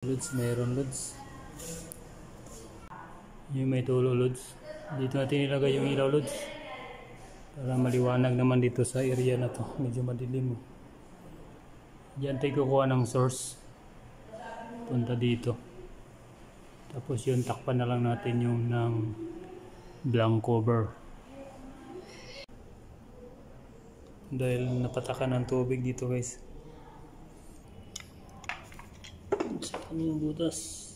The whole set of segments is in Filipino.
Lods, mayroon lods. Yung may tulo lods. Dito natin ilagay yung ilaw lods. Para maliwanag naman dito sa area na to. Medyo madilim. Diyan tayo kukuha ng source. Punta dito. Tapos yun, takpan na lang natin yung ng blank cover. Dahil napatakan ng tubig dito guys. Saan yung butas?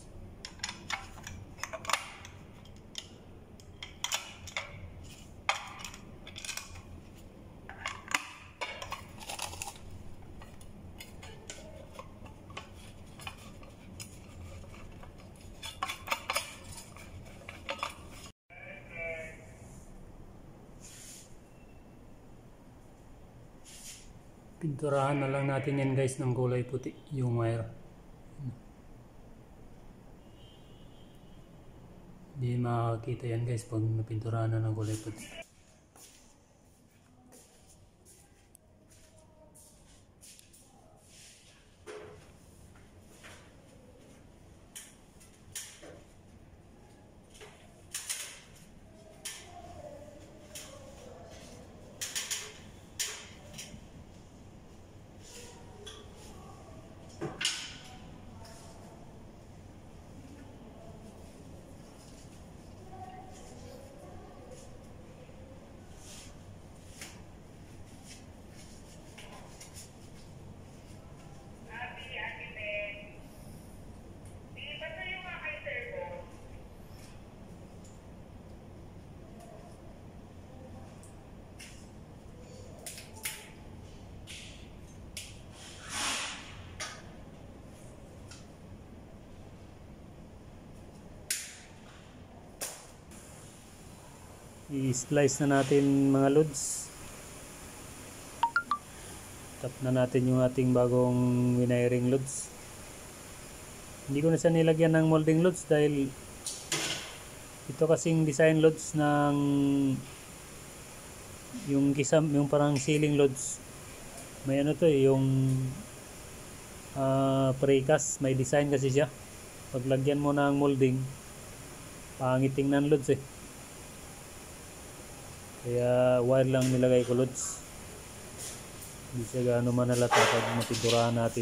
Pinturahan na lang natin yan guys ng kulay puti yung wire. Hindi makakita yan guys pag napinturahan na ng kulay puti. I-splice na natin mga loads. Tap na natin yung ating bagong wiring loads. Hindi ko na siya nilagyan ng molding loads dahil ito kasing design loads ng yung kisam, yung parang ceiling loads. May ano to yung precast, may design kasi siya. Paglagyan mo ng molding, pangit tingnan loads eh. Kaya wire lang nilagay ko loads. Hindi siya gaano manalata pag mapinturahan natin.